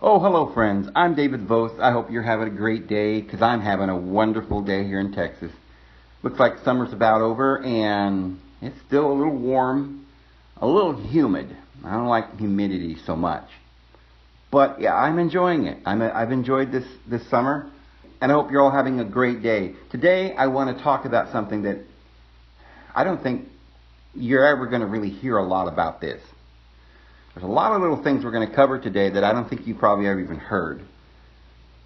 Oh, hello friends. I'm David Voth. I hope you're having a great day because I'm having a wonderful day here in Texas. Looks like summer's about over and it's still a little warm, a little humid. I don't like humidity so much. But yeah, I'm enjoying it. I've enjoyed this summer and I hope you're all having a great day. Today I want to talk about something that I don't think you're ever going to really hear a lot about this. There's a lot of little things we're going to cover today that I don't think you probably ever even heard.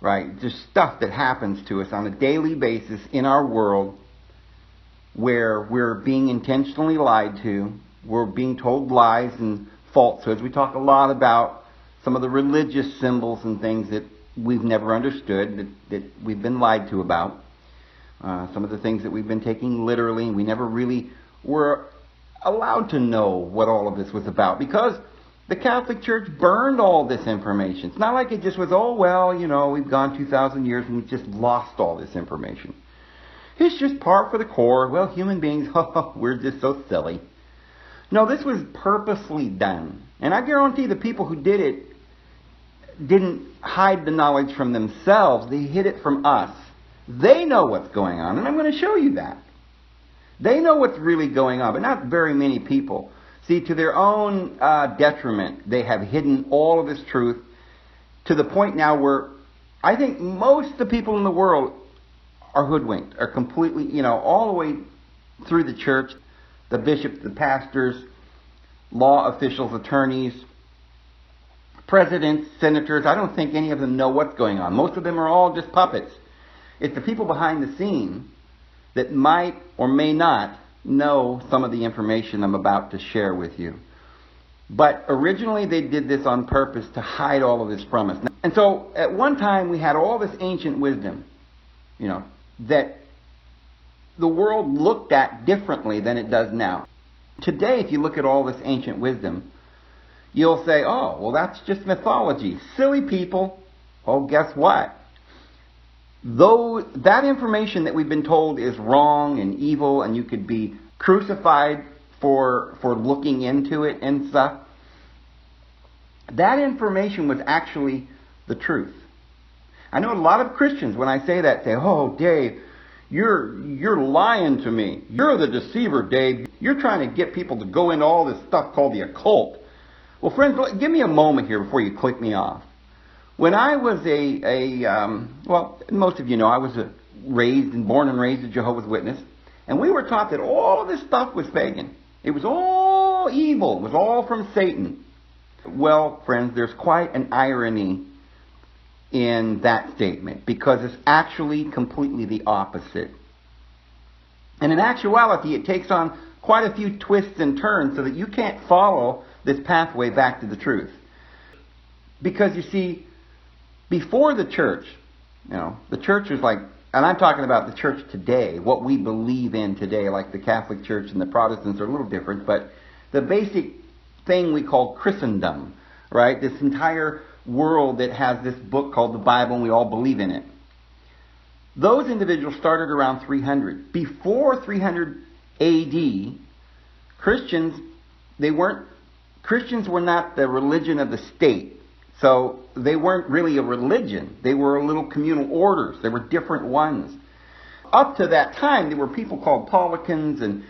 Right? Just stuff that happens to us on a daily basis in our world where we're being intentionally lied to. We're being told lies and falsehoods. We talk a lot about some of the religious symbols and things that we've never understood, that we've been lied to about. Some of the things that we've been taking literally. We never really were allowed to know what all of this was about because the Catholic Church burned all this information. It's not like it just was, oh, well, we've gone 2,000 years and we've just lost all this information. It's just par for the course. Well, human beings, we're just so silly. No, this was purposely done. And I guarantee the people who did it didn't hide the knowledge from themselves. They hid it from us. They know what's going on, and I'm going to show you that. They know what's really going on, but not very many people. See, to their own detriment, they have hidden all of this truth to the point now where I think most of the people in the world are hoodwinked, are completely, all the way through the church, the bishops, the pastors, law officials, attorneys, presidents, senators. I don't think any of them know what's going on. Most of them are all just puppets. It's the people behind the scene that might or may not know some of the information I'm about to share with you. But originally they did this on purpose to hide all of this from us. And so at one time we had all this ancient wisdom, that the world looked at differently than it does now. Today, if you look at all this ancient wisdom, you'll say, oh, well, that's just mythology. Silly people. Oh, guess what? Though that information that we've been told is wrong and evil and you could be crucified for looking into it and stuff, that information was actually the truth. I know a lot of Christians, when I say that, say, oh, Dave, you're lying to me. You're the deceiver, Dave. You're trying to get people to go into all this stuff called the occult. Well, friends, give me a moment here before you click me off. When I was well, most of you know, I was born and raised a Jehovah's Witness, and we were taught that all of this stuff was pagan. It was all evil. It was all from Satan. Well, friends, there's quite an irony in that statement because it's actually completely the opposite. And in actuality, it takes on quite a few twists and turns so that you can't follow this pathway back to the truth. Because you see, before the church, the church was like, and I'm talking about the church today, what we believe in today, like the Catholic Church and the Protestants are a little different, but the basic thing we call Christendom, right? This entire world that has this book called the Bible and we all believe in it. Those individuals started around 300. Before 300 AD, Christians were not the religion of the state. So they weren't really a religion. They were little communal orders. There were different ones. Up to that time, there were people called Paulicans and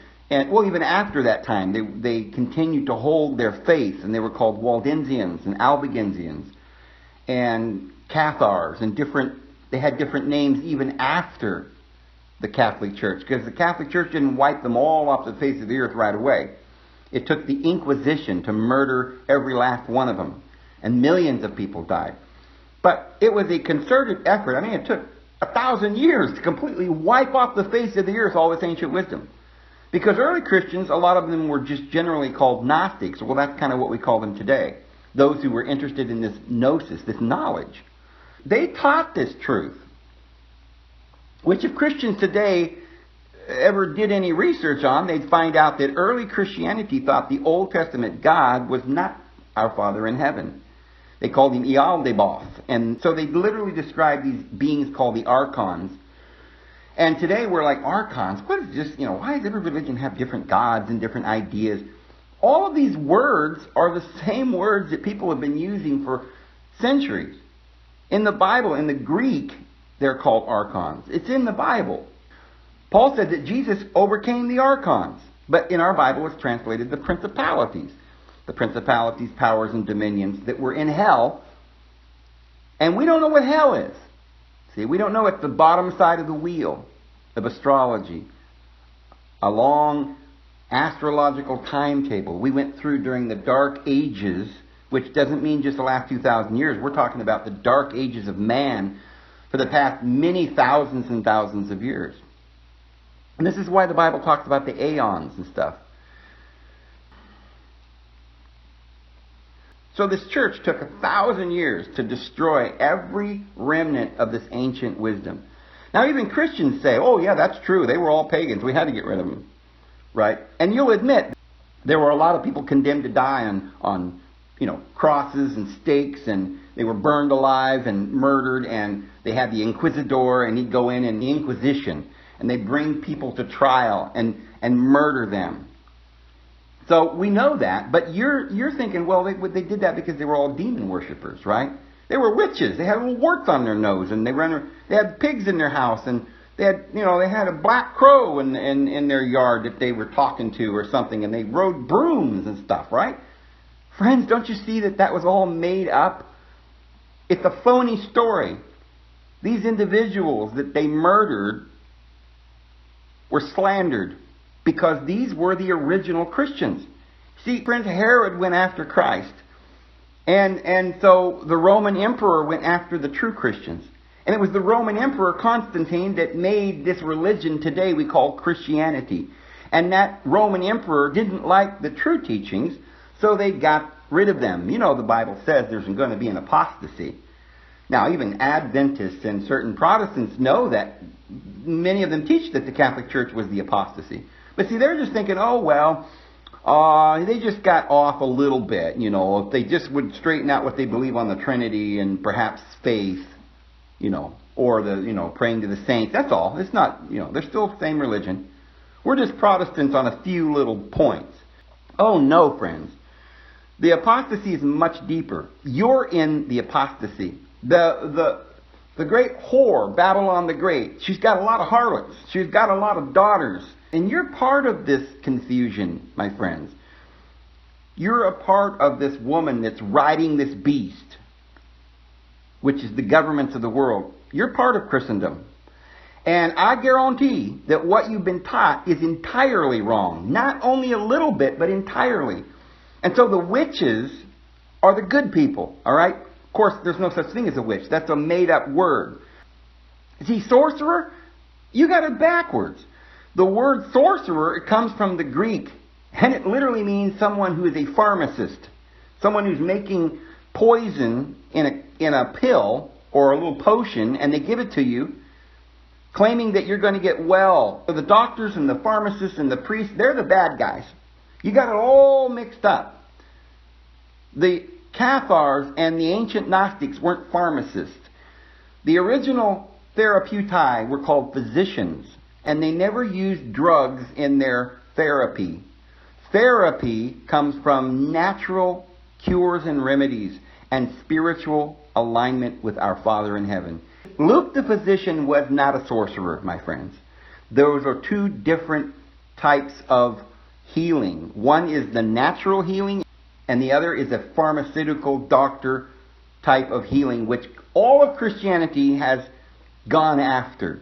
well, even after that time, they continued to hold their faith, and they were called Waldensians and Albigensians and Cathars and they had different names even after the Catholic Church, because the Catholic Church didn't wipe them all off the face of the earth right away. It took the Inquisition to murder every last one of them. And millions of people died. But it was a concerted effort. I mean, it took 1,000 years to completely wipe off the face of the earth all this ancient wisdom. Because early Christians, a lot of them were just generally called Gnostics. Well, that's kind of what we call them today. Those who were interested in this gnosis, this knowledge. They taught this truth. Which if Christians today ever did any research on, they'd find out that early Christianity thought the Old Testament God was not our Father in heaven. They called him Ealdeboth. And so they literally described these beings called the archons. And today we're like, archons? What is this? Why does every religion have different gods and different ideas? All of these words are the same words that people have been using for centuries. In the Bible, in the Greek, they're called archons. It's in the Bible. Paul said that Jesus overcame the archons. But in our Bible, it's translated the principalities. The principalities, powers, and dominions that were in hell. And we don't know what hell is. See, we don't know. It's the bottom side of the wheel of astrology. A long astrological timetable we went through during the Dark Ages, which doesn't mean just the last 2,000 years. We're talking about the Dark Ages of man for the past many thousands and thousands of years. And this is why the Bible talks about the aeons and stuff. So this church took 1,000 years to destroy every remnant of this ancient wisdom. Now even Christians say, oh yeah, that's true. They were all pagans. We had to get rid of them. Right? And you'll admit, there were a lot of people condemned to die on crosses and stakes, and they were burned alive and murdered, and they had the Inquisitor, and he'd go in the Inquisition, and they'd bring people to trial and murder them. So we know that, but you're thinking, well, they did that because they were all demon worshippers, right? They were witches. They had little warts on their nose, and they had pigs in their house, and they had a black crow in their yard that they were talking to or something, and they rode brooms and stuff, right? Friends, don't you see that was all made up? It's a phony story. These individuals that they murdered were slandered because these were the original Christians. See, friends, Herod went after Christ. And so the Roman emperor went after the true Christians. And it was the Roman Emperor Constantine that made this religion today we call Christianity. And that Roman Emperor didn't like the true teachings, so they got rid of them. You know, the Bible says there's going to be an apostasy. Now, even Adventists and certain Protestants know that. Many of them teach that the Catholic Church was the apostasy. But see, they're just thinking, oh, well, they just got off a little bit. If they just would straighten out what they believe on the Trinity and perhaps faith, or praying to the saints. That's all. It's not, they're still the same religion. We're just Protestants on a few little points. Oh no, friends. The apostasy is much deeper. You're in the apostasy. The great whore, Babylon the Great, she's got a lot of harlots. She's got a lot of daughters. And you're part of this confusion, my friends. You're a part of this woman that's riding this beast, which is the governments of the world. You're part of Christendom. And I guarantee that what you've been taught is entirely wrong. Not only a little bit, but entirely. And so the witches are the good people, all right? Of course, there's no such thing as a witch. That's a made-up word. See, sorcerer, you got it backwards. The word sorcerer, it comes from the Greek, and it literally means someone who is a pharmacist. Someone who's making poison in a pill or a little potion, and they give it to you, claiming that you're going to get well. So the doctors and the pharmacists and the priests, they're the bad guys. You got it all mixed up. The Cathars and the ancient Gnostics weren't pharmacists. The original therapeutai were called physicians, and they never used drugs in their therapy. Therapy comes from natural cures and remedies and spiritual alignment with our Father in heaven. Luke the physician was not a sorcerer, my friends. Those are two different types of healing. One is the natural healing, and the other is a pharmaceutical doctor type of healing, which all of Christianity has gone after.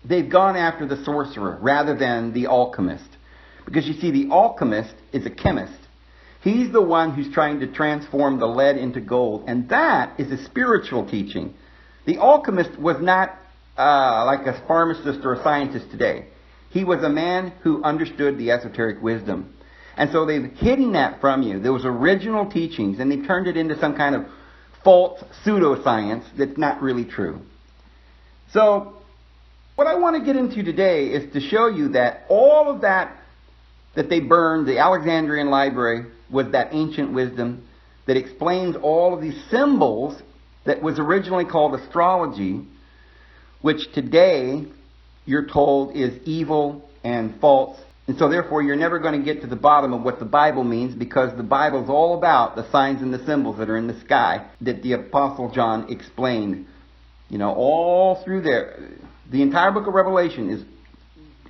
They've gone after the sorcerer rather than the alchemist. Because you see, the alchemist is a chemist. He's the one who's trying to transform the lead into gold. And that is a spiritual teaching. The alchemist was not like a pharmacist or a scientist today. He was a man who understood the esoteric wisdom. And so they've hidden that from you. Those original teachings, and they've turned it into some kind of false pseudoscience that's not really true. So what I want to get into today is to show you that all of that they burned, the Alexandrian library, was that ancient wisdom that explains all of these symbols that was originally called astrology, which today you're told is evil and false. And so therefore you're never going to get to the bottom of what the Bible means, because the Bible's all about the signs and the symbols that are in the sky that the Apostle John explained. All through there. The entire book of Revelation is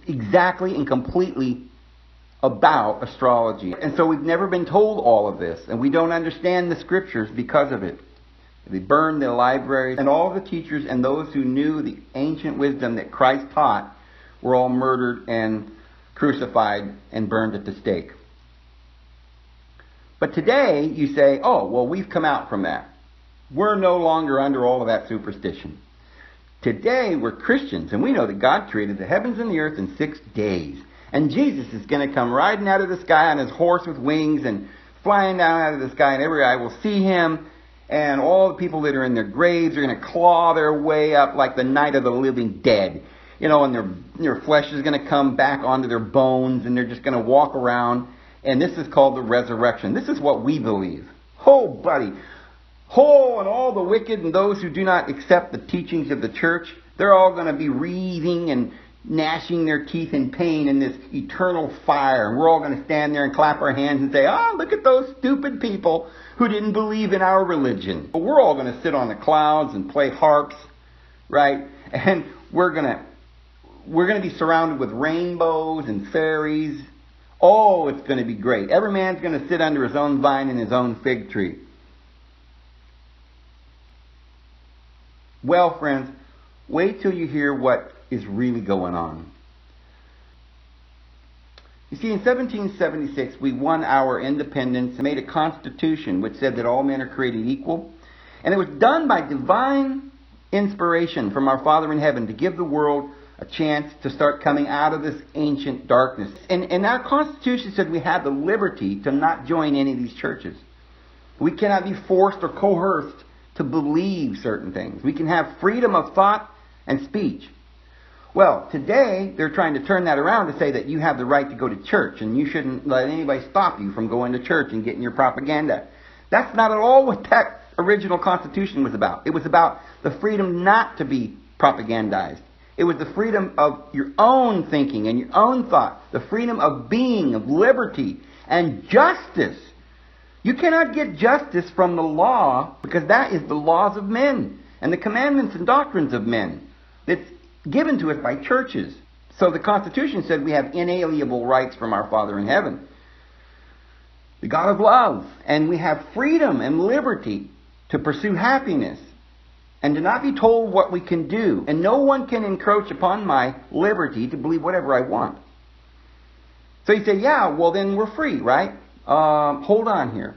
exactly and completely about astrology. And so we've never been told all of this, and we don't understand the scriptures because of it. They burned the libraries, and all the teachers and those who knew the ancient wisdom that Christ taught were all murdered and crucified and burned at the stake. But today you say, oh, well, we've come out from that. We're no longer under all of that superstition. Today we're Christians, and we know that God created the heavens and the earth in 6 days. And Jesus is going to come riding out of the sky on his horse with wings and flying down out of the sky, and every eye will see him. And all the people that are in their graves are going to claw their way up like the night of the living dead. And their flesh is going to come back onto their bones, and they're just going to walk around. And this is called the resurrection. This is what we believe. Oh, buddy. Oh, and all the wicked and those who do not accept the teachings of the church, they're all going to be wreathing and gnashing their teeth in pain in this eternal fire. And we're all going to stand there and clap our hands and say, oh, look at those stupid people who didn't believe in our religion. But we're all going to sit on the clouds and play harps, right? And we're going to be surrounded with rainbows and fairies. Oh, it's going to be great. Every man's going to sit under his own vine and his own fig tree. Well, friends, wait till you hear what is really going on. You see, in 1776, we won our independence and made a constitution which said that all men are created equal. And it was done by divine inspiration from our Father in heaven to give the world a chance to start coming out of this ancient darkness. And our Constitution said we had the liberty to not join any of these churches. We cannot be forced or coerced to believe certain things. We can have freedom of thought and speech. Well, today they're trying to turn that around to say that you have the right to go to church and you shouldn't let anybody stop you from going to church and getting your propaganda. That's not at all what that original Constitution was about. It was about the freedom not to be propagandized. It was the freedom of your own thinking and your own thought. The freedom of being, of liberty, and justice. You cannot get justice from the law, because that is the laws of men and the commandments and doctrines of men that's given to us by churches. So the Constitution said we have inalienable rights from our Father in heaven, the God of love, and we have freedom and liberty to pursue happiness and to not be told what we can do. And no one can encroach upon my liberty to believe whatever I want. So you say, yeah, well then we're free, right? Hold on here.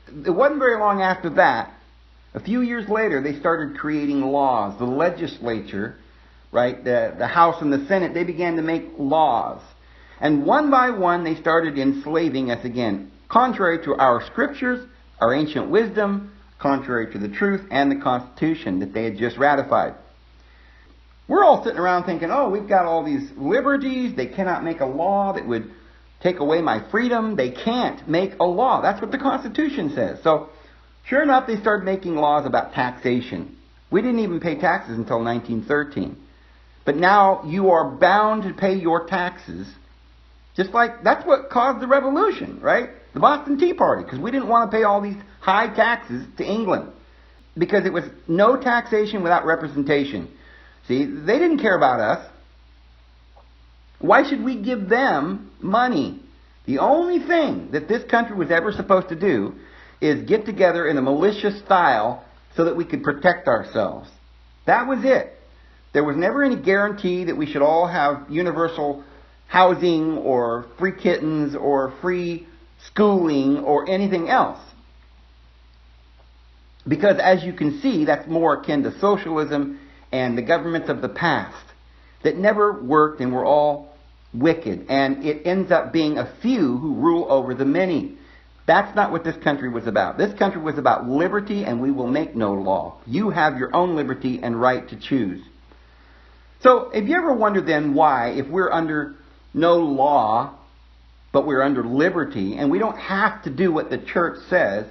It wasn't very long after that. A few years later, they started creating laws. The legislature, right, the House and the Senate, they began to make laws. And one by one, they started enslaving us again, contrary to our scriptures, our ancient wisdom, contrary to the truth and the Constitution that they had just ratified. We're all sitting around thinking, oh, we've got all these liberties. They cannot make a law that would take away my freedom. They can't make a law. That's what the Constitution says. So, sure enough, they started making laws about taxation. We didn't even pay taxes until 1913. But now you are bound to pay your taxes. Just like that's what caused the revolution, right? The Boston Tea Party, because we didn't want to pay all these high taxes to England. Because it was no taxation without representation. See, they didn't care about us. Why should we give them money? The only thing that this country was ever supposed to do is get together in a malicious style so that we could protect ourselves. That was it. There was never any guarantee that we should all have universal housing or free kittens or free schooling or anything else. Because as you can see, that's more akin to socialism and the governments of the past that never worked and were all wicked. And it ends up being a few who rule over the many. That's not what this country was about. This country was about liberty, and we will make no law. You have your own liberty and right to choose. So, if you ever wonder then why, if we're under no law, but we're under liberty, and we don't have to do what the church says,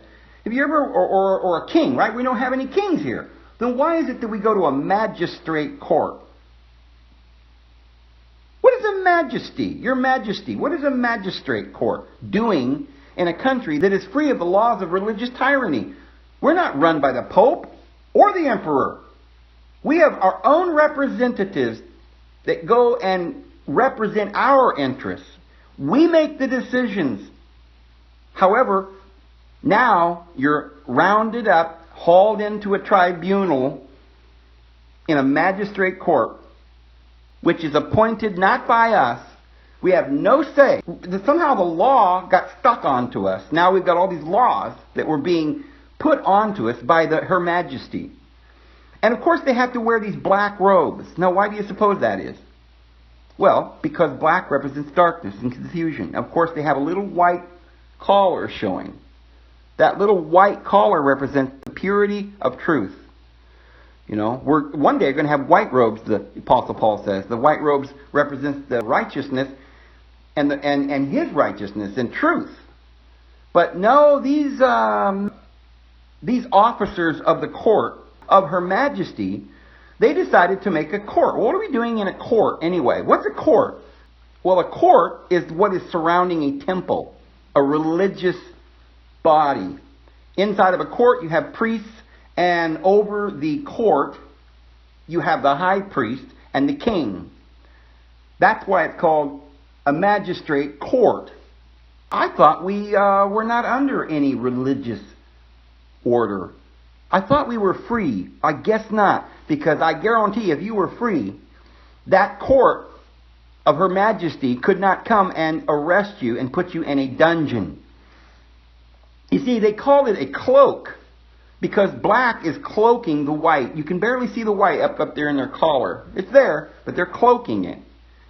if you ever, or a king, right? We don't have any kings here. Then why is it that we go to a magistrate court? What is a majesty, your majesty, what is a magistrate court doing in a country that is free of the laws of religious tyranny? We're not run by the Pope or the Emperor. We have our own representatives that go and represent our interests. We make the decisions. However, now you're rounded up, hauled into a tribunal in a magistrate court, which is appointed not by us. We have no say. Somehow the law got stuck onto us. Now we've got all these laws that were being put onto us by Her Majesty. And of course they have to wear these black robes. Now why do you suppose that is? Well, because black represents darkness and confusion. Of course they have a little white collar showing. That little white collar represents the purity of truth. You know, we're one day going to have white robes, the Apostle Paul says. The white robes represents the righteousness and his righteousness and truth. But no, these officers of the court of Her Majesty, they decided to make a court. What are we doing in a court anyway? What's a court? Well, a court is what is surrounding a temple, a religious body. Inside of a court you have priests, and over the court you have the high priest and the king. That's why it's called a magistrate court. I thought we were not under any religious order. I thought we were free. I guess not, because I guarantee if you were free, that court of Her Majesty could not come and arrest you and put you in a dungeon. You see, they called it a cloak because black is cloaking the white. You can barely see the white up there in their collar. It's there, but they're cloaking it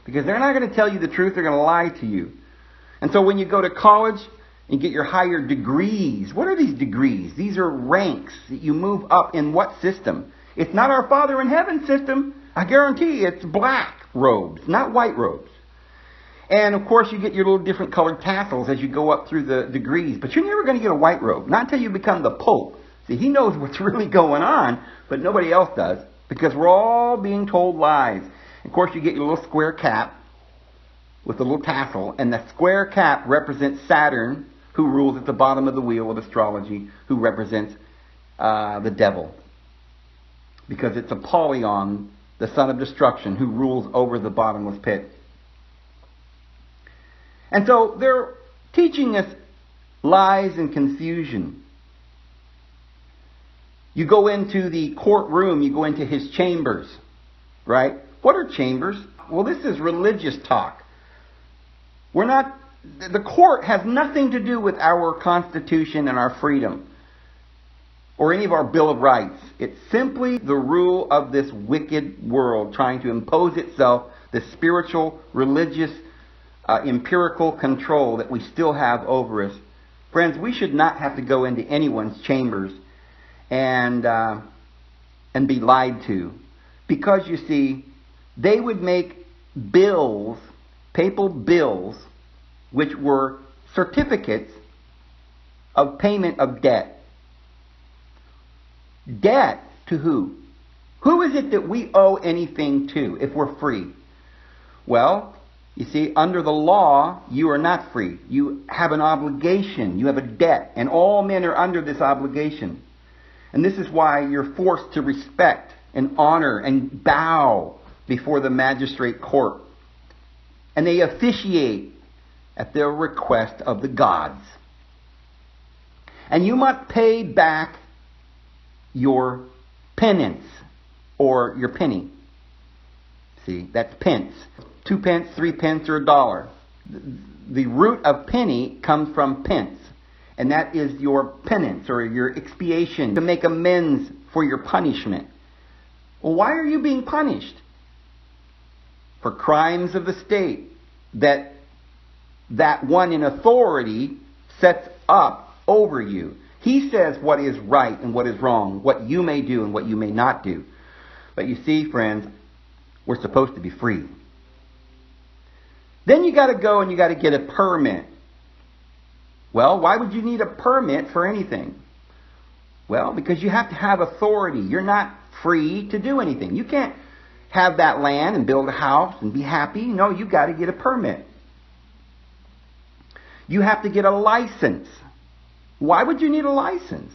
because they're not going to tell you the truth. They're going to lie to you. And so when you go to college and get your higher degrees, what are these degrees? These are ranks that you move up in what system? It's not our Father in Heaven system. I guarantee you it's black robes, not white robes. And of course you get your little different colored tassels as you go up through the degrees. But you're never going to get a white robe. Not until you become the Pope. See, he knows what's really going on, but nobody else does. Because we're all being told lies. Of course you get your little square cap with a little tassel. And the square cap represents Saturn, who rules at the bottom of the wheel of astrology, who represents the devil. Because it's Apollyon, the son of destruction, who rules over the bottomless pit. And so they're teaching us lies and confusion. You go into the courtroom, you go into his chambers, right? What are chambers? Well, this is religious talk. The court has nothing to do with our Constitution and our freedom or any of our Bill of Rights. It's simply the rule of this wicked world trying to impose itself, the spiritual, religious, empirical control that we still have over us. Friends, we should not have to go into anyone's chambers and be lied to. Because, you see, they would make bills, papal bills, which were certificates of payment of debt. Debt to who? Who is it that we owe anything to if we're free? Well, you see, under the law, you are not free. You have an obligation. You have a debt. And all men are under this obligation. And this is why you're forced to respect and honor and bow before the magistrate court. And they officiate at the request of the gods. And you must pay back your penance or your penny. See, that's pence. 2 pence, 3 pence, or $1. The root of penny comes from pence. And that is your penance or your expiation to make amends for your punishment. Well, why are you being punished? For crimes of the state that one in authority sets up over you. He says what is right and what is wrong, what you may do and what you may not do. But you see, friends, we're supposed to be free. Then you got to go and you got to get a permit. Well, why would you need a permit for anything? Well, because you have to have authority. You're not free to do anything. You can't have that land and build a house and be happy. No, you've got to get a permit. You have to get a license. Why would you need a license?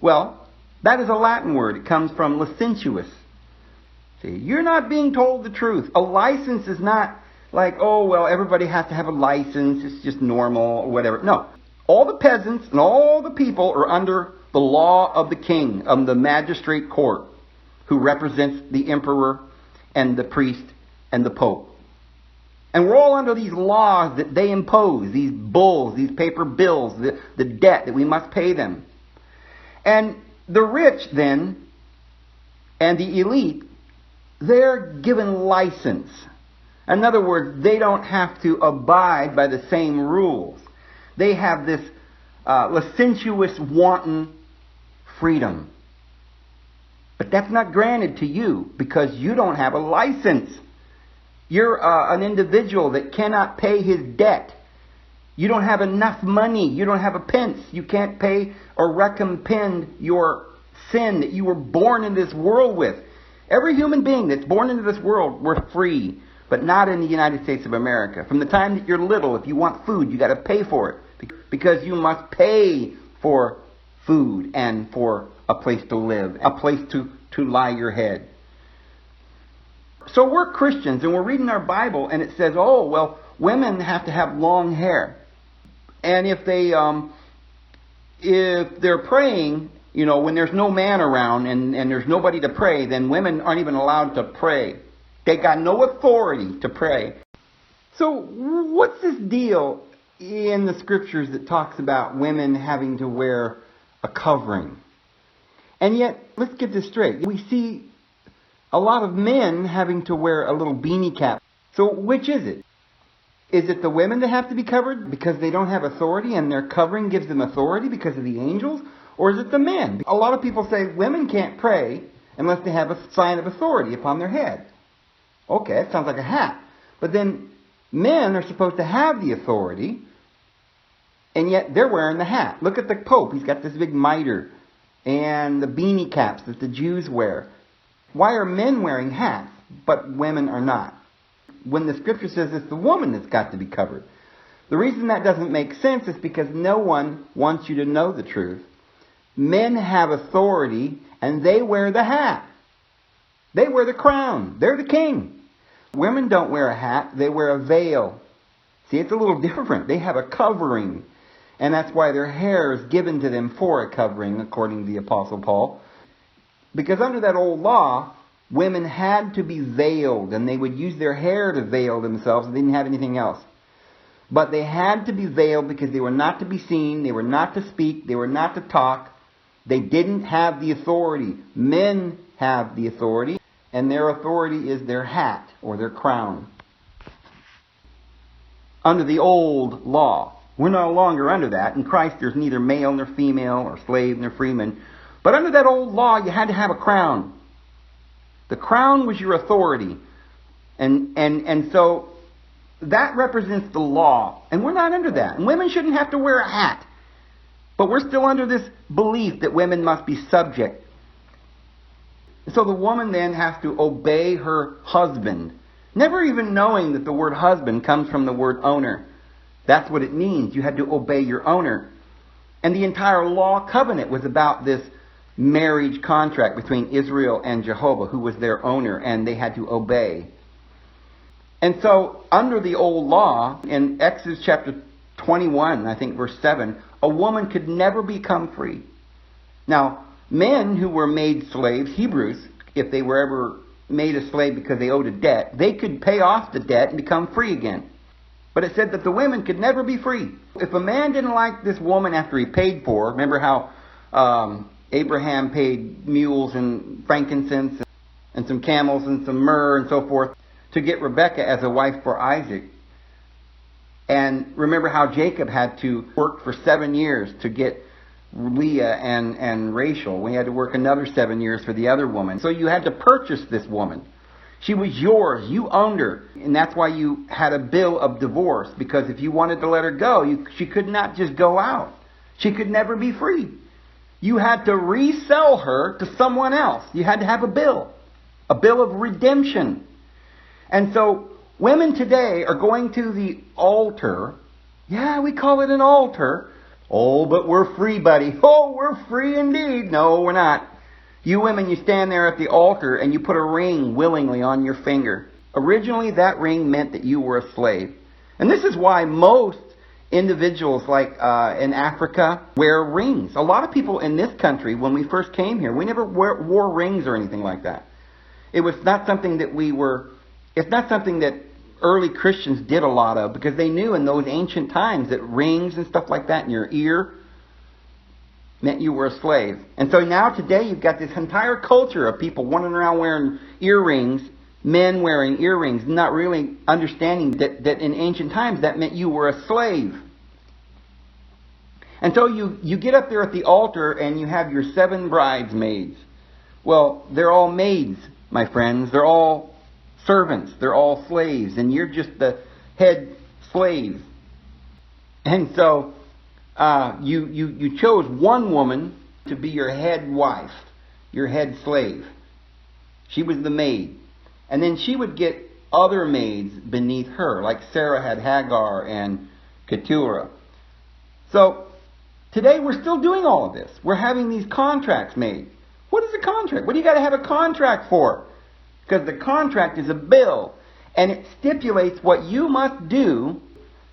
Well, that is a Latin word. It comes from licentious. See, you're not being told the truth. A license is not like, oh, well, everybody has to have a license. It's just normal or whatever. No. All the peasants and all the people are under the law of the king, of the magistrate court, who represents the emperor and the priest and the pope. And we're all under these laws that they impose, these bulls, these paper bills, the debt that we must pay them. And the rich then, and the elite, they're given license. In other words, they don't have to abide by the same rules. They have this licentious, wanton freedom. But that's not granted to you because you don't have a license. You're an individual that cannot pay his debt. You don't have enough money. You don't have a pence. You can't pay or recompense your sin that you were born in this world with. Every human being that's born into this world, we're free. But not in the United States of America. From the time that you're little, if you want food, you got to pay for it. Because you must pay for food and for a place to live, a place to lie your head. So we're Christians and we're reading our Bible and it says, oh, well, women have to have long hair. And if they're praying, you know, when there's no man around and there's nobody to pray, then women aren't even allowed to pray. They got no authority to pray. So what's this deal in the scriptures that talks about women having to wear a covering? And yet, let's get this straight. We see a lot of men having to wear a little beanie cap. So which is it? Is it the women that have to be covered because they don't have authority and their covering gives them authority because of the angels? Or is it the men? A lot of people say women can't pray unless they have a sign of authority upon their head. Okay, that sounds like a hat. But then men are supposed to have the authority, and yet they're wearing the hat. Look at the Pope. He's got this big mitre and the beanie caps that the Jews wear. Why are men wearing hats, but women are not? When the scripture says it's the woman that's got to be covered. The reason that doesn't make sense is because no one wants you to know the truth. Men have authority, and they wear the hat. They wear the crown. They're the king. Women don't wear a hat. They wear a veil. See, it's a little different. They have a covering. And that's why their hair is given to them for a covering, according to the Apostle Paul. Because under that old law, women had to be veiled, and they would use their hair to veil themselves. They didn't have anything else. But they had to be veiled because they were not to be seen, they were not to speak, they were not to talk. They didn't have the authority. Men have the authority, and their authority is their hat or their crown. Under the old law, we're no longer under that. In Christ, there's neither male nor female, or slave nor freeman. But under that old law, you had to have a crown. The crown was your authority. And so that represents the law. And we're not under that. And women shouldn't have to wear a hat. But we're still under this belief that women must be subject. So the woman then has to obey her husband, never even knowing that the word husband comes from the word owner. That's what it means. You had to obey your owner. And the entire law covenant was about this marriage contract between Israel and Jehovah, who was their owner, and they had to obey. And so, under the old law, in Exodus chapter 21, I think verse 7, a woman could never become free. Now, men who were made slaves, Hebrews, if they were ever made a slave because they owed a debt, they could pay off the debt and become free again. But it said that the women could never be free. If a man didn't like this woman after he paid for her, remember how Abraham paid mules and frankincense and some camels and some myrrh and so forth to get Rebekah as a wife for Isaac. And remember how Jacob had to work for 7 years to get Leah and Rachel. We had to work another 7 years for the other woman. So you had to purchase this woman. She was yours. You owned her. And that's why you had a bill of divorce. Because if you wanted to let her go, she could not just go out. She could never be free. You had to resell her to someone else. You had to have a bill. a bill of redemption. And so women today are going to the altar. Yeah, we call it an altar. Oh, but we're free, buddy. Oh, we're free indeed. No, we're not. You women, you stand there at the altar and you put a ring willingly on your finger. Originally, that ring meant that you were a slave. And this is why most individuals like in Africa wear rings. A lot of people in this country, when we first came here, we never wore rings or anything like that. It was not something that it's not something that early Christians did a lot of, because they knew in those ancient times that rings and stuff like that in your ear meant you were a slave. And so now today you've got this entire culture of people wandering around wearing earrings, men wearing earrings, not really understanding that in ancient times that meant you were a slave. And so you get up there at the altar and you have your 7 bridesmaids. Well, they're all maids, my friends. They're all servants. They're all slaves. And you're just the head slave. And so you chose one woman to be your head wife, your head slave. She was the maid. And then she would get other maids beneath her, like Sarah had Hagar and Keturah. So today we're still doing all of this. We're having these contracts made. What is a contract? What do you got to have a contract for? Because the contract is a bill, and it stipulates what you must do.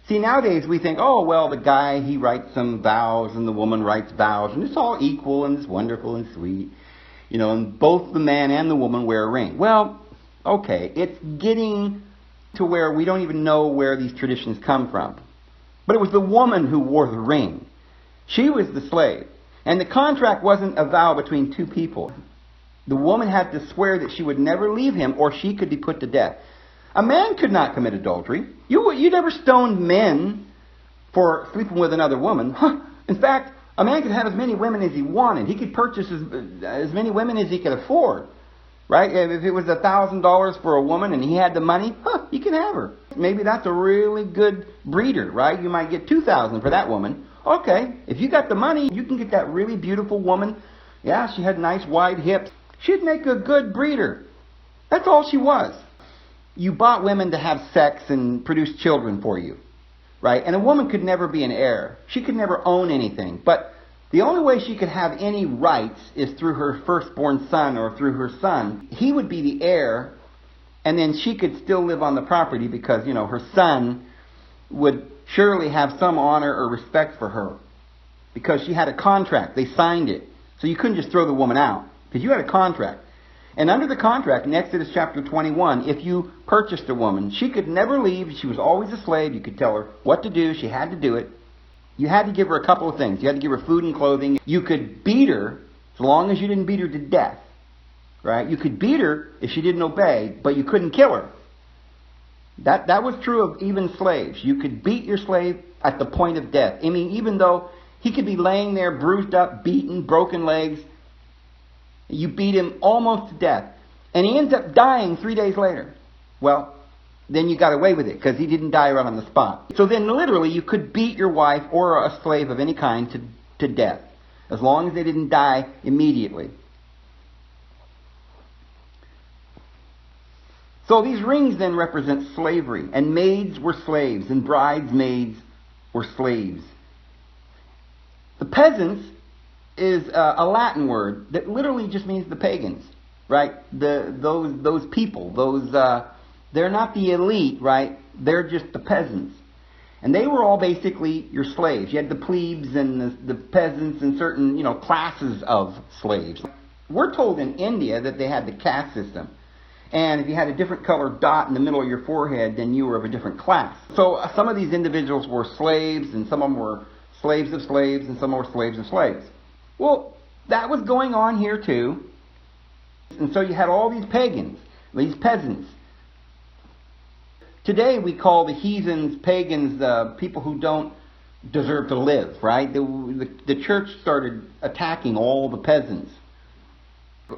See, nowadays we think, oh, well, the guy, he writes some vows, and the woman writes vows, and it's all equal, and it's wonderful and sweet. You know, and both the man and the woman wear a ring. Well, okay, it's getting to where we don't even know where these traditions come from. But it was the woman who wore the ring. She was the slave. And the contract wasn't a vow between two people. The woman had to swear that she would never leave him, or she could be put to death. A man could not commit adultery. You never stoned men for sleeping with another woman. In fact, a man could have as many women as he wanted. He could purchase as many women as he could afford. Right? If it was $1,000 for a woman and he had the money, he can have her. Maybe that's a really good breeder, right? You might get $2,000 for that woman. Okay, if you got the money, you can get that really beautiful woman. Yeah, she had nice wide hips. She'd make a good breeder. That's all she was. You bought women to have sex and produce children for you, right? And a woman could never be an heir. She could never own anything. But the only way she could have any rights is through her firstborn son or through her son. He would be the heir, and then she could still live on the property because, her son would surely have some honor or respect for her because she had a contract. They signed it. So you couldn't just throw the woman out because you had a contract. And under the contract, in Exodus chapter 21, if you purchased a woman, she could never leave. She was always a slave. You could tell her what to do. She had to do it. You had to give her a couple of things. You had to give her food and clothing. You could beat her as long as you didn't beat her to death. Right? You could beat her if she didn't obey, but you couldn't kill her. That was true of even slaves. You could beat your slave at the point of death. I mean, even though he could be laying there bruised up, beaten, broken legs, you beat him almost to death. And he ends up dying 3 days later. Well, then you got away with it because he didn't die right on the spot. So then literally you could beat your wife or a slave of any kind to death as long as they didn't die immediately. So these rings then represent slavery, and maids were slaves, and bridesmaids were slaves. The peasants is a Latin word that literally just means the pagans, right? Those people, they're not the elite, right? They're just the peasants. And they were all basically your slaves. You had the plebes and the peasants and certain, classes of slaves. We're told in India that they had the caste system. And if you had a different colored dot in the middle of your forehead, then you were of a different class. So some of these individuals were slaves, and some of them were slaves of slaves, and some were slaves of slaves. Well, that was going on here too. And so you had all these pagans, these peasants. Today we call the heathens, pagans, people who don't deserve to live, right? The church started attacking all the peasants.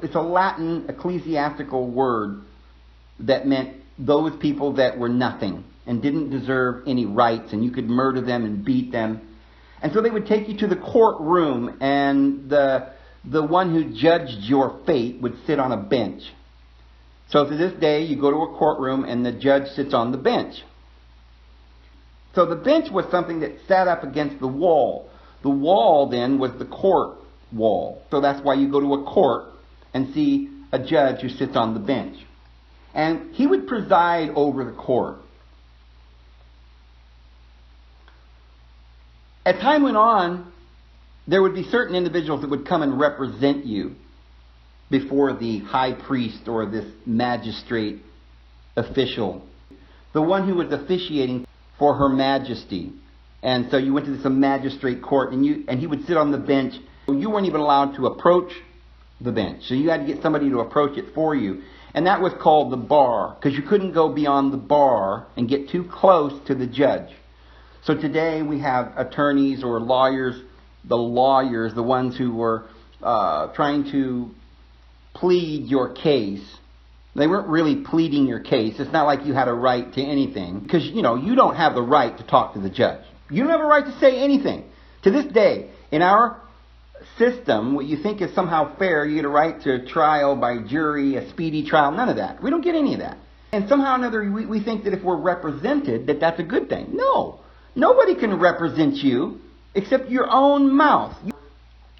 It's a Latin ecclesiastical word that meant those people that were nothing and didn't deserve any rights, and you could murder them and beat them. And so they would take you to the courtroom, and the one who judged your fate would sit on a bench. So to this day, you go to a courtroom and the judge sits on the bench. So the bench was something that sat up against the wall. The wall then was the court wall. So that's why you go to a court and see a judge who sits on the bench. And he would preside over the court. As time went on, there would be certain individuals that would come and represent you before the high priest or this magistrate official, the one who was officiating for Her Majesty. And so you went to this magistrate court, and he would sit on the bench. You weren't even allowed to approach the bench, so you had to get somebody to approach it for you. And that was called the bar, because you couldn't go beyond the bar and get too close to the judge. So today we have attorneys or lawyers, the ones who were trying to plead your case. They weren't really pleading your case. It's not like you had a right to anything, because you don't have the right to talk to the judge. You don't have a right to say anything. To this day, in our system, what you think is somehow fair, you get a right to trial by jury, a speedy trial, none of that. We don't get any of that. And somehow or another, we think that if we're represented, that that's a good thing. No. Nobody can represent you except your own mouth.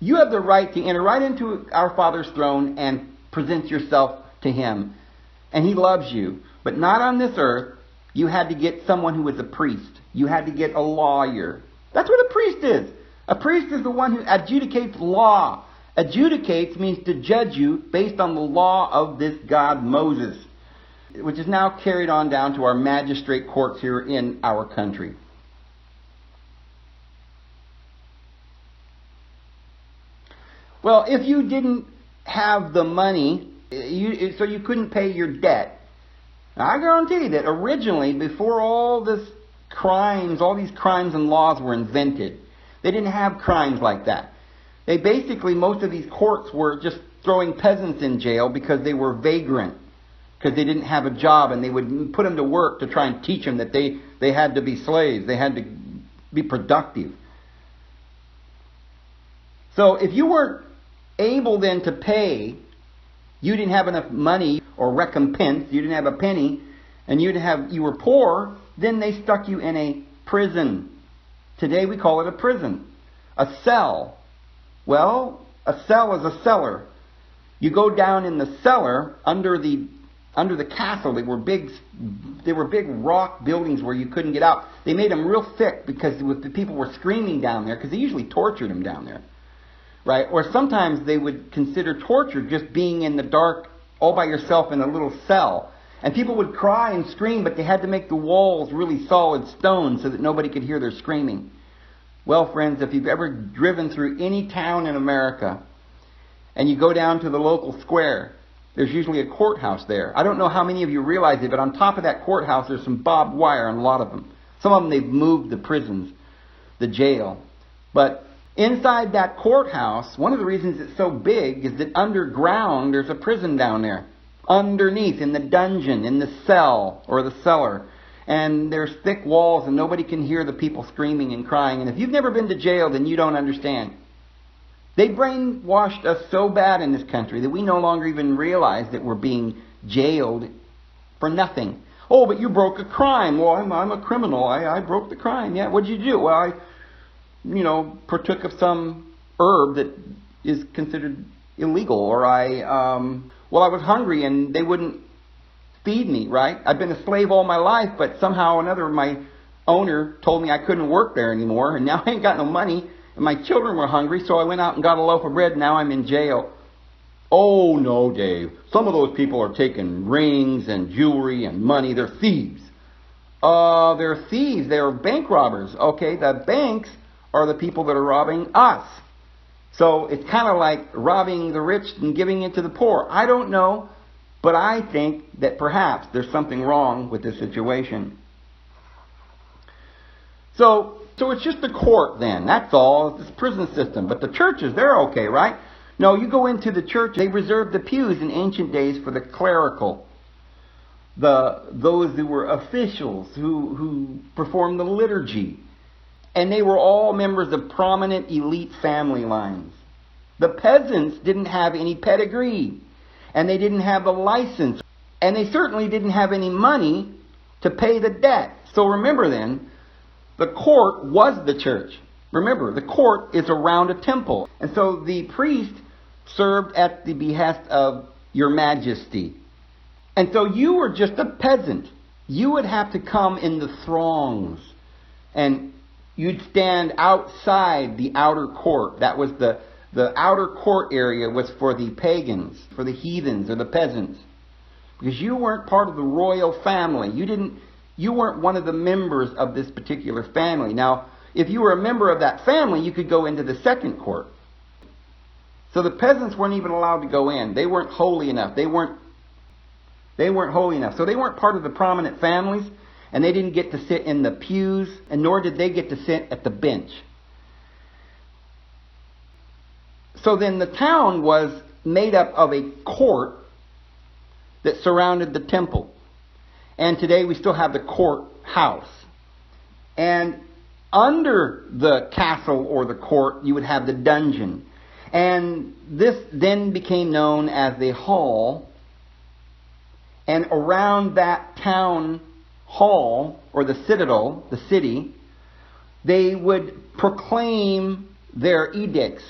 You have the right to enter right into our Father's throne and present yourself to Him. And He loves you. But not on this earth. You had to get someone who was a priest. You had to get a lawyer. That's what a priest is. A priest is the one who adjudicates law. Adjudicates means to judge you based on the law of this God Moses, which is now carried on down to our magistrate courts here in our country. Well, if you didn't have the money, so you couldn't pay your debt. Now, I guarantee you that originally, before all these crimes and laws were invented, they didn't have crimes like that. Most of these courts were just throwing peasants in jail because they were vagrant, because they didn't have a job, and they would put them to work to try and teach them that they had to be slaves, they had to be productive. So if you weren't able then to pay, you didn't have enough money or recompense, you didn't have a penny, and you were poor, then they stuck you in a prison. Today we call it a prison. A cell. Well, a cell is a cellar. You go down in the cellar under the castle. They were big rock buildings where you couldn't get out. They made them real thick because the people were screaming down there, because they usually tortured them down there. Right? Or sometimes they would consider torture just being in the dark all by yourself in a little cell. And people would cry and scream, but they had to make the walls really solid stone so that nobody could hear their screaming. Well, friends, if you've ever driven through any town in America and you go down to the local square, there's usually a courthouse there. I don't know how many of you realize it, but on top of that courthouse there's some barbed wire on a lot of them. Some of them they've moved the prisons, the jail. But inside that courthouse, one of the reasons it's so big is that underground there's a prison down there. Underneath, in the dungeon, in the cell or the cellar. And there's thick walls and nobody can hear the people screaming and crying. And if you've never been to jail, then you don't understand. They brainwashed us so bad in this country that we no longer even realize that we're being jailed for nothing. Oh, but you broke a crime. Well, I'm a criminal. I broke the crime. Yeah, what did you do? Well, I partook of some herb that is considered illegal. Or I was hungry and they wouldn't feed me, right? I've been a slave all my life, but somehow or another my owner told me I couldn't work there anymore, and now I ain't got no money, and my children were hungry, so I went out and got a loaf of bread, and now I'm in jail. Oh, no, Dave. Some of those people are taking rings and jewelry and money. They're thieves. They're thieves. They're bank robbers. Okay, the banks are the people that are robbing us. So it's kind of like robbing the rich and giving it to the poor. I don't know, but I think that perhaps there's something wrong with this situation. So it's just the court then. That's all. It's this prison system. But the churches, they're okay, right? No, you go into the church, they reserved the pews in ancient days for the clerical. Those who were officials, who performed the liturgy. And they were all members of prominent elite family lines. The peasants didn't have any pedigree. And they didn't have a license. And they certainly didn't have any money to pay the debt. So remember then, the court was the church. Remember, the court is around a temple. And so the priest served at the behest of your majesty. And so you were just a peasant. You would have to come in the throngs. And you'd stand outside the outer court. That was the outer court area was for the pagans, for the heathens or the peasants. Because you weren't part of the royal family. You weren't one of the members of this particular family. Now, if you were a member of that family, you could go into the second court. So the peasants weren't even allowed to go in. They weren't holy enough. They weren't holy enough. So they weren't part of the prominent families, and they didn't get to sit in the pews, and nor did they get to sit at the bench. So then the town was made up of a court that surrounded the temple. And today we still have the courthouse. And under the castle or the court, you would have the dungeon. And this then became known as the hall. And around that town hall, or the citadel, the city, they would proclaim their edicts,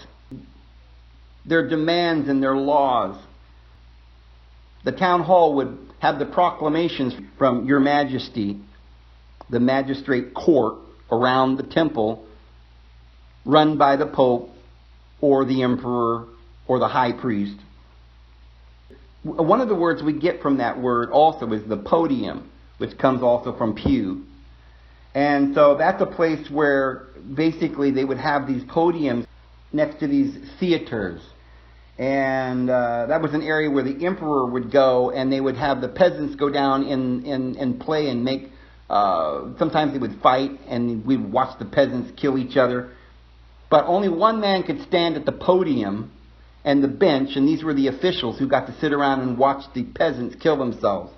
their demands and their laws. The town hall would have the proclamations from your majesty, the magistrate court around the temple, run by the pope or the emperor or the high priest. One of the words we get from that word also is the podium, which comes also from pew. And so that's a place where basically they would have these podiums next to these theaters. And that was an area where the emperor would go, and they would have the peasants go down and play and make... sometimes they would fight, and we'd watch the peasants kill each other. But only one man could stand at the podium and the bench, and these were the officials who got to sit around and watch the peasants kill themselves.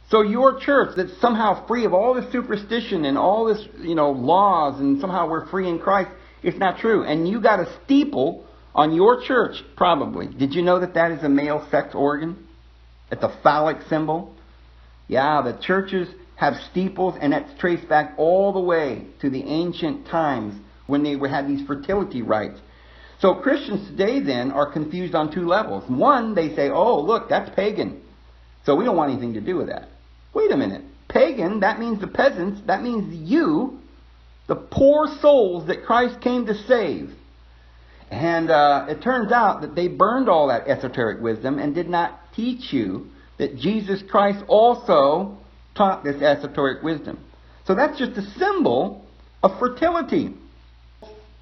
So your church that's somehow free of all this superstition and all this, laws, and somehow we're free in Christ, it's not true. And you got a steeple on your church, probably. Did you know that that is a male sex organ? It's a phallic symbol. Yeah, the churches have steeples, and that's traced back all the way to the ancient times when they had these fertility rites. So Christians today then are confused on two levels. One, they say, oh, look, that's pagan. So we don't want anything to do with that. Wait a minute. Pagan, that means the peasants, that means you, the poor souls that Christ came to save. And it turns out that they burned all that esoteric wisdom and did not teach you that Jesus Christ also taught this esoteric wisdom. So that's just a symbol of fertility.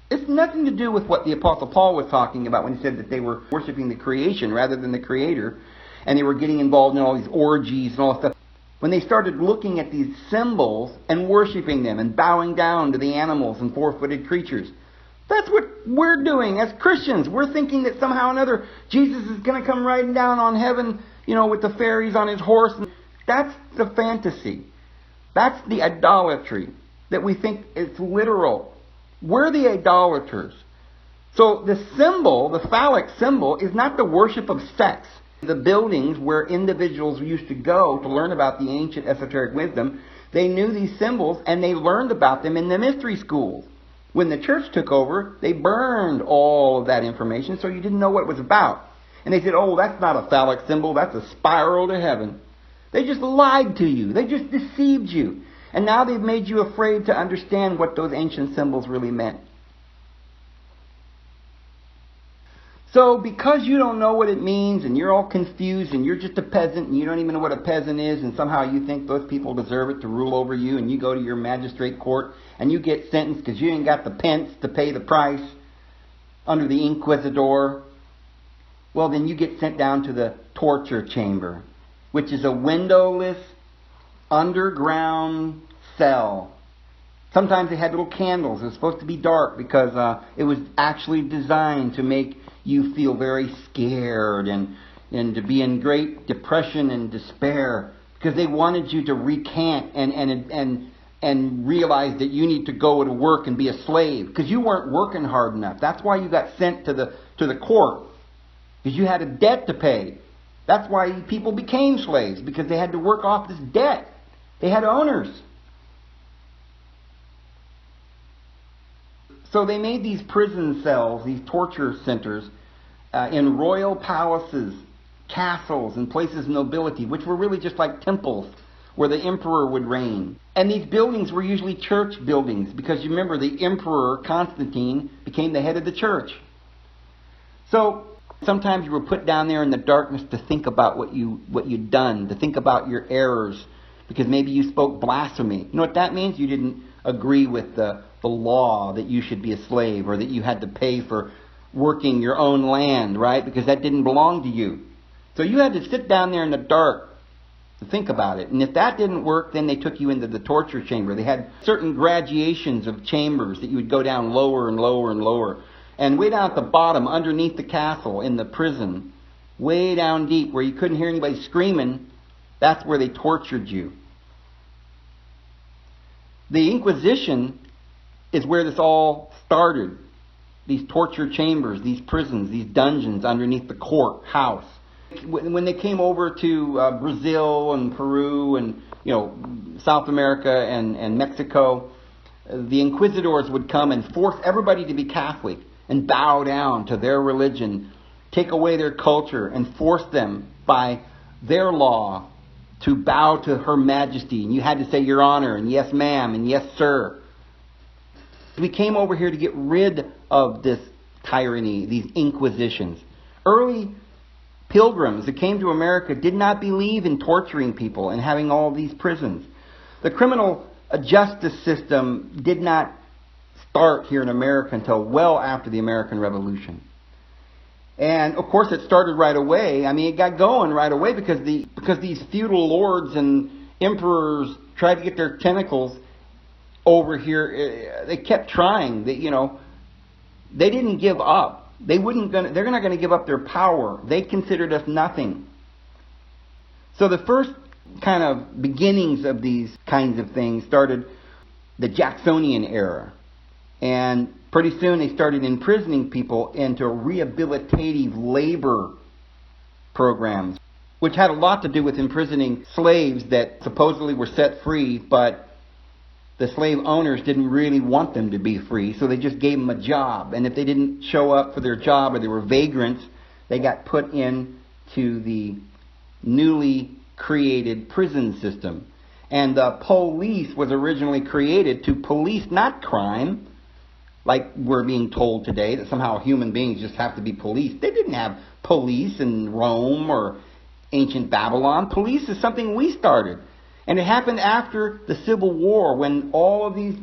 It's nothing to do with what the Apostle Paul was talking about when he said that they were worshiping the creation rather than the Creator, and they were getting involved in all these orgies and all that stuff. When they started looking at these symbols and worshiping them and bowing down to the animals and four-footed creatures, that's what we're doing as Christians. We're thinking that somehow or another Jesus is going to come riding down on heaven, with the fairies on his horse. That's the fantasy. That's the idolatry that we think is literal. We're the idolaters. So the symbol, the phallic symbol, is not the worship of sex. The buildings where individuals used to go to learn about the ancient esoteric wisdom, they knew these symbols and they learned about them in the mystery schools. When the church took over, they burned all of that information so you didn't know what it was about. And they said, oh, that's not a phallic symbol, that's a spiral to heaven. They just lied to you. They just deceived you. And now they've made you afraid to understand what those ancient symbols really meant. So because you don't know what it means and you're all confused and you're just a peasant and you don't even know what a peasant is and somehow you think those people deserve it to rule over you and you go to your magistrate court and you get sentenced because you ain't got the pence to pay the price under the Inquisitor, well then you get sent down to the torture chamber, which is a windowless underground cell. Sometimes they had little candles. It was supposed to be dark because it was actually designed to make you feel very scared and to be in great depression and despair because they wanted you to recant and realize that you need to go to work and be a slave because you weren't working hard enough. That's why you got sent to the court, because you had a debt to pay. That's why people became slaves, because they had to work off this debt. They had owners. So they made these prison cells, these torture centers, in royal palaces, castles, and places of nobility, which were really just like temples where the emperor would reign. And these buildings were usually church buildings, because you remember the emperor, Constantine, became the head of the church. So sometimes you were put down there in the darkness to think about what you'd done, to think about your errors, because maybe you spoke blasphemy. You know what that means? You didn't agree with the law that you should be a slave, or that you had to pay for working your own land, right? Because that didn't belong to you. So you had to sit down there in the dark to think about it. And if that didn't work, then they took you into the torture chamber. They had certain gradations of chambers that you would go down lower and lower and lower. And way down at the bottom, underneath the castle, in the prison, way down deep, where you couldn't hear anybody screaming, that's where they tortured you. The Inquisition is where this all started. These torture chambers, these prisons, these dungeons underneath the courthouse. When they came over to Brazil and Peru and South America and Mexico, the inquisitors would come and force everybody to be Catholic and bow down to their religion, take away their culture, and force them by their law to bow to Her Majesty. And you had to say Your Honor, and yes ma'am, and yes sir. We came over here to get rid of this tyranny, these inquisitions. Early pilgrims that came to America did not believe in torturing people and having all these prisons. The criminal justice system did not start here in America until well after the American Revolution. And of course it started right away. I mean, it got going right away because these feudal lords and emperors tried to get their tentacles over here. They kept trying. They didn't give up. They're not going to give up their power. They considered us nothing. So the first kind of beginnings of these kinds of things started the Jacksonian era. And pretty soon they started imprisoning people into rehabilitative labor programs, which had a lot to do with imprisoning slaves that supposedly were set free, but the slave owners didn't really want them to be free, so they just gave them a job. And if they didn't show up for their job, or they were vagrants, they got put into the newly created prison system. And the police was originally created to police not crime, like we're being told today, that somehow human beings just have to be policed. They didn't have police in Rome or ancient Babylon. Police is something we started. And it happened after the Civil War, when all of these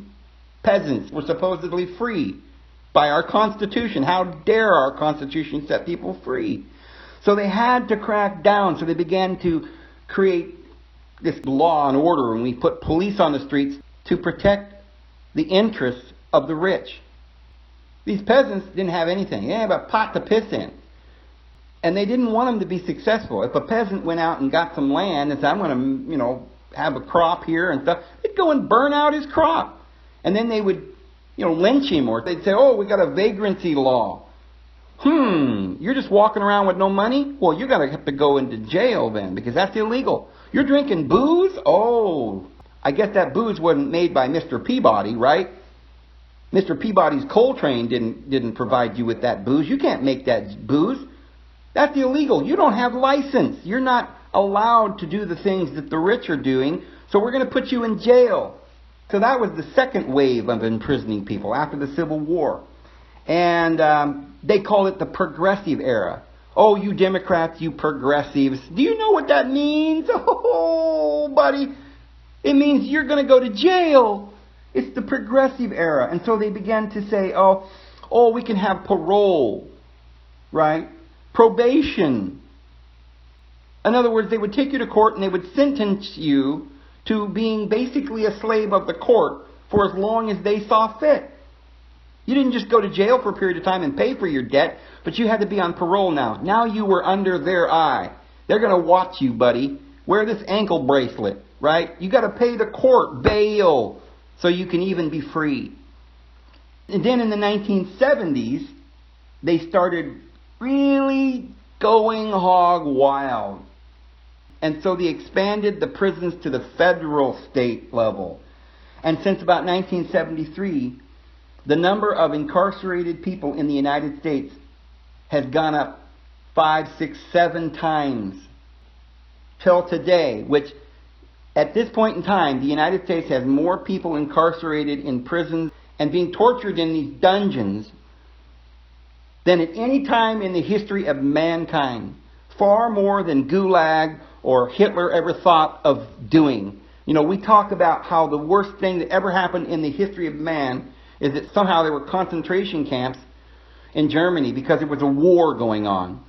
peasants were supposedly free by our Constitution. How dare our Constitution set people free? So they had to crack down. So they began to create this law and order, and we put police on the streets to protect the interests of the rich. These peasants didn't have anything. They didn't have a pot to piss in. And they didn't want them to be successful. If a peasant went out and got some land and said, I'm going to, have a crop here and stuff, they'd go and burn out his crop. And then they would, lynch him, or they'd say, oh, we got a vagrancy law. You're just walking around with no money? Well, you're going to have to go into jail then, because that's illegal. You're drinking booze? Oh, I guess that booze wasn't made by Mr. Peabody, right? Mr. Peabody's coal train didn't provide you with that booze. You can't make that booze. That's illegal. You don't have license. You're not allowed to do the things that the rich are doing, so we're going to put you in jail. So that was the second wave of imprisoning people after the Civil War. And they call it the progressive era. Oh, you Democrats, you progressives. Do you know what that means? Oh, buddy. It means you're going to go to jail. It's the progressive era. And so they began to say, oh, we can have parole, right? Probation. In other words, they would take you to court and they would sentence you to being basically a slave of the court for as long as they saw fit. You didn't just go to jail for a period of time and pay for your debt, but you had to be on parole now. Now you were under their eye. They're going to watch you, buddy. Wear this ankle bracelet, right? You got to pay the court bail so you can even be free. And then in the 1970s, they started really going hog wild. And so they expanded the prisons to the federal state level. And since about 1973, the number of incarcerated people in the United States has gone up 5, 6, 7 times till today, which at this point in time, the United States has more people incarcerated in prisons and being tortured in these dungeons than at any time in the history of mankind. Far more than Gulag or Hitler ever thought of doing. You know, we talk about how the worst thing that ever happened in the history of man is that somehow there were concentration camps in Germany because there was a war going on.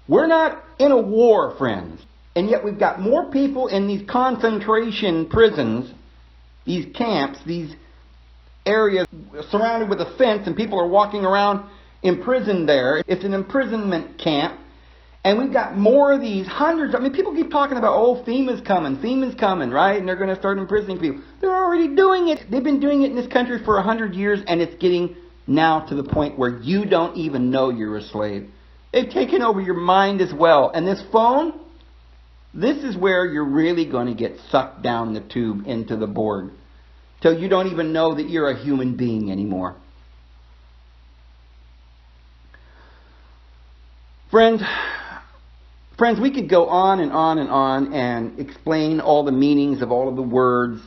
We're not in a war, friends. And yet we've got more people in these concentration prisons, these camps, these areas surrounded with a fence, and people are walking around imprisoned there. It's an imprisonment camp. And we've got more of these, hundreds. I mean, people keep talking about, oh, FEMA's coming, right? And they're going to start imprisoning people. They're already doing it. They've been doing it in this country for 100 years, and it's getting now to the point where you don't even know you're a slave. They've taken over your mind as well. And this phone, this is where you're really going to get sucked down the tube into the board till you don't even know that you're a human being anymore. Friends, we could go on and on and on and explain all the meanings of all of the words,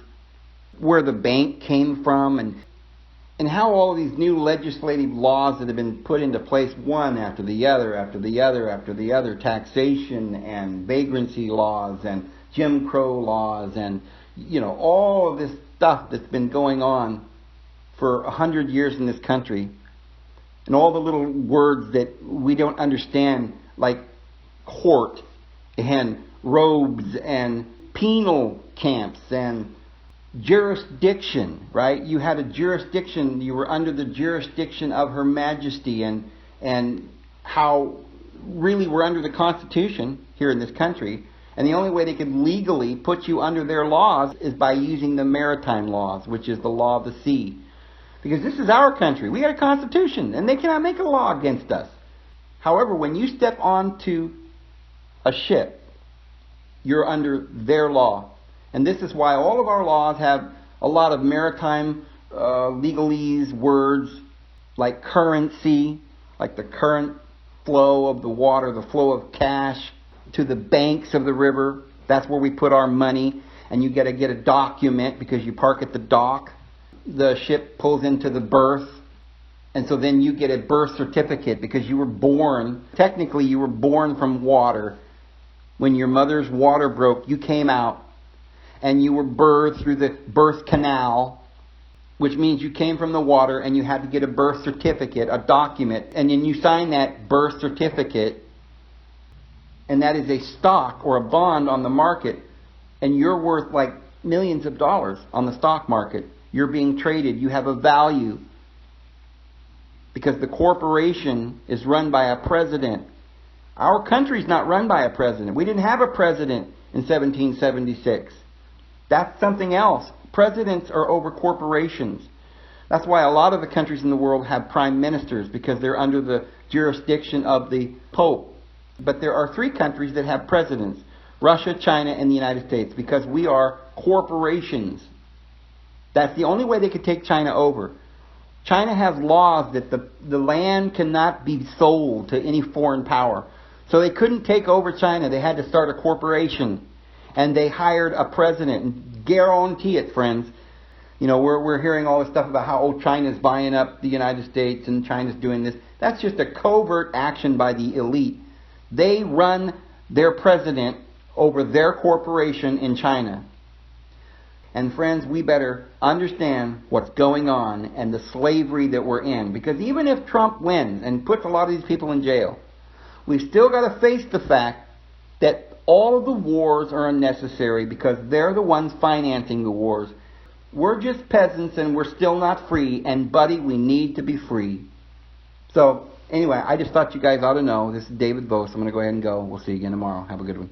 where the bank came from, and how all of these new legislative laws that have been put into place, one after the other, after the other, after the other, taxation and vagrancy laws and Jim Crow laws and, you know, all of this stuff that's been going on for 100 years in this country, and all the little words that we don't understand, like court and robes and penal camps and jurisdiction, right? You had a jurisdiction, you were under the jurisdiction of Her Majesty, and how really we're under the Constitution here in this country, and the only way they could legally put you under their laws is by using the Maritime laws, which is the law of the sea. Because this is our country. We got a Constitution, and they cannot make a law against us. However, when you step onto a ship, you're under their law. And this is why all of our laws have a lot of maritime legalese words like currency, like the current flow of the water, the flow of cash to the banks of the river. That's where we put our money. And you got to get a document because you park at the dock. The ship pulls into the berth. And so then you get a birth certificate because you were born, technically you were born from water. When your mother's water broke, you came out and you were birthed through the birth canal, which means you came from the water and you had to get a birth certificate, a document, and then you sign that birth certificate, and that is a stock or a bond on the market, and you're worth like millions of dollars on the stock market. You're being traded. You have a value because the corporation is run by a president. Our country's not run by a president. We didn't have a president in 1776. That's something else. Presidents are over corporations. That's why a lot of the countries in the world have prime ministers, because they're under the jurisdiction of the Pope. But there are 3 countries that have presidents: Russia, China, and the United States, because we are corporations. That's the only way they could take China over. China has laws that the land cannot be sold to any foreign power. So they couldn't take over China. They had to start a corporation. And they hired a president. And guarantee it, friends. You know, we're hearing all this stuff about how, China's buying up the United States and China's doing this. That's just a covert action by the elite. They run their president over their corporation in China. And friends, we better understand what's going on and the slavery that we're in. Because even if Trump wins and puts a lot of these people in jail, we've still got to face the fact that all of the wars are unnecessary because they're the ones financing the wars. We're just peasants and we're still not free. And buddy, we need to be free. So anyway, I just thought you guys ought to know. This is David Vos. I'm going to go ahead and go. We'll see you again tomorrow. Have a good one.